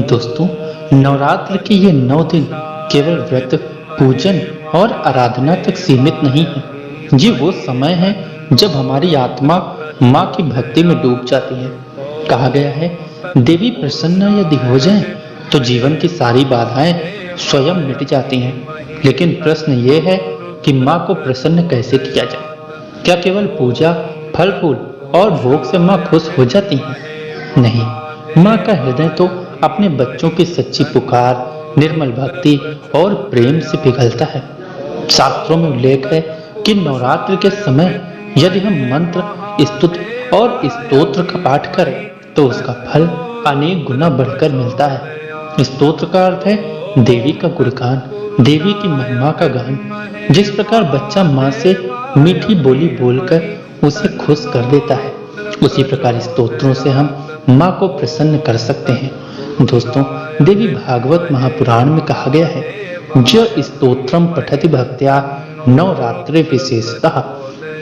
दोस्तों, नवरात्र के ये 9 दिन केवल व्रत, पूजन और आराधना तक सीमित नहीं है। ये वो समय है जब हमारी आत्मा माँ की भक्ति में डूब जाती है। कहा गया है, देवी प्रसन्न यदि हो जाए तो जीवन की सारी बाधाएं स्वयं मिट जाती हैं। लेकिन प्रश्न ये है कि माँ को प्रसन्न कैसे किया जाए? क्या केवल पूजा, फल फूल और भोग से माँ खुश हो जाती हैं? नहीं, माँ का हृदय तो अपने बच्चों की सच्ची पुकार, निर्मल भक्ति और प्रेम से पिघलता है। शास्त्रों में उल्लेख है कि नवरात्र के समय यदि हम मंत्र, स्तुति और स्तोत्र का पाठ करें तो उसका फल अनेक गुना बढ़कर मिलता है। स्तोत्र का अर्थ है देवी का गुणगान, देवी की महिमा का गान। जिस प्रकार बच्चा माँ से मीठी बोली बोलकर उसे खुश कर देता है, उसी प्रकार स्तोत्रों से हम माँ को प्रसन्न कर सकते हैं। दोस्तों, देवी भागवत महापुराण में कहा गया है, जो स्तोत्रम पठति भक्त्या नवरात्रे विशेषतः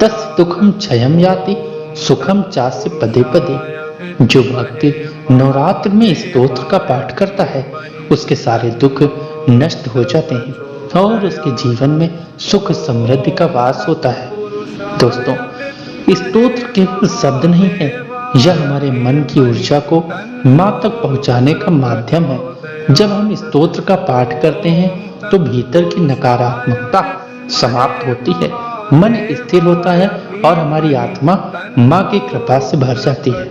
तस्य दुखम क्षयम याति सुखम चास्य पदे पदे। जो भक्ति नवरात्र में स्तोत्र का पाठ करता है उसके सारे दुख नष्ट हो जाते हैं और उसके जीवन में सुख समृद्धि का वास होता है। दोस्तों, स्तोत्र केवल शब्द नहीं है, यह हमारे मन की ऊर्जा को माँ तक पहुँचाने का माध्यम है। जब हम स्तोत्र का पाठ करते हैं तो भीतर की नकारात्मकता समाप्त होती है, मन स्थिर होता है और हमारी आत्मा माँ की कृपा से भर जाती है।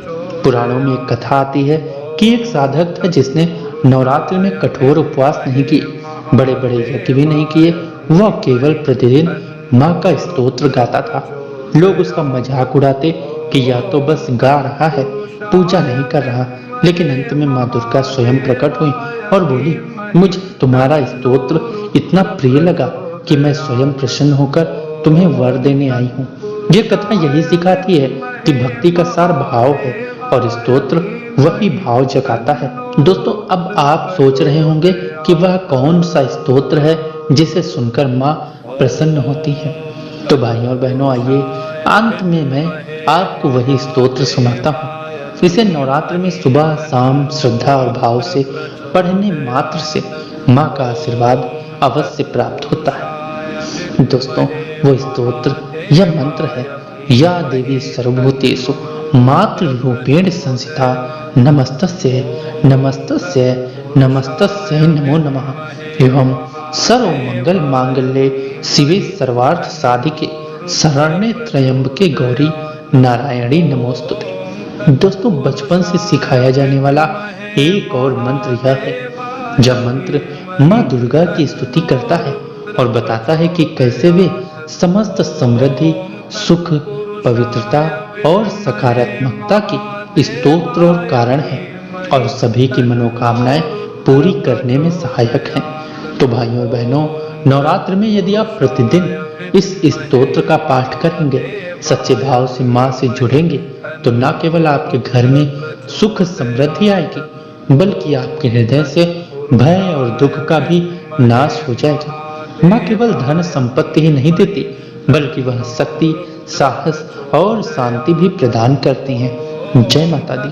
पुराणों में एक कथा आती है कि एक साधक था जिसने नवरात्रि में कठोर उपवास नहीं किए, बड़े बड़े यज्ञ भी नहीं किए। वह केवल प्रतिदिन माँ का स्तोत्र गाता था। लोग उसका मजाक उड़ाते कि यह तो बस गा रहा है, पूजा नहीं कर रहा। लेकिन अंत में माँ दुर्गा स्वयं प्रकट हुई और बोली, मुझे तुम्हारा स्तोत्र इतना प्रिय लगा कि मैं स्वयं प्रसन्न होकर तुम्हें वर देने आई हूँ। ये कथा यही सिखाती है कि भक्ति का सार भाव है और स्तोत्र वही भाव जगाता है। दोस्तों, अब आप सोच रहे होंगे कि वह कौन सा स्तोत्र है जिसे सुनकर माँ प्रसन्न होती है। तो भाइयों और बहनों, आइए अंत में मैं आपको वही स्तोत्र सुनाता हूँ। इसे नवरात्र में सुबह शाम श्रद्धा और भाव से पढ़ने मात्र से माँ का आशीर्वाद अवश्य प्राप्त होता है। दोस्तों, वो स्तोत्र यह मंत्र है, या देवी सर्वभूतेषु मातृ रूपेण संस्थिता नमस्तस्यै नमस्तस्यै नमस्तस्यै नमो नमः एवं सर्व मंगल मांगल्ये शिवे सर्वार्थ साधिके शरण्ये त्र्यंबके गौरी नारायणी नमोस्तुते। दोस्तों, बचपन से सिखाया जाने वाला एक और मंत्र यह है। जब मंत्र माँ दुर्गा की स्तुति करता है और बताता है कि कैसे वे समस्त समृद्धि, सुख, पवित्रता और सकारात्मकता की स्तोत्र और कारण है और सभी की मनोकामनाएं पूरी करने में सहायक हैं। तो भाइयों और बहनों, नवरात्र में यदि आप प्रतिदिन इस स्तोत्र का पाठ करेंगे, सच्चे भाव से माँ से जुड़ेंगे, तो न केवल आपके घर में सुख समृद्धि आएगी, बल्कि आपके हृदय से भय और दुख का भी नाश हो जाएगा। माँ केवल धन संपत्ति ही नहीं देती, बल्कि वह शक्ति, साहस और शांति भी प्रदान करती हैं। जय माता दी।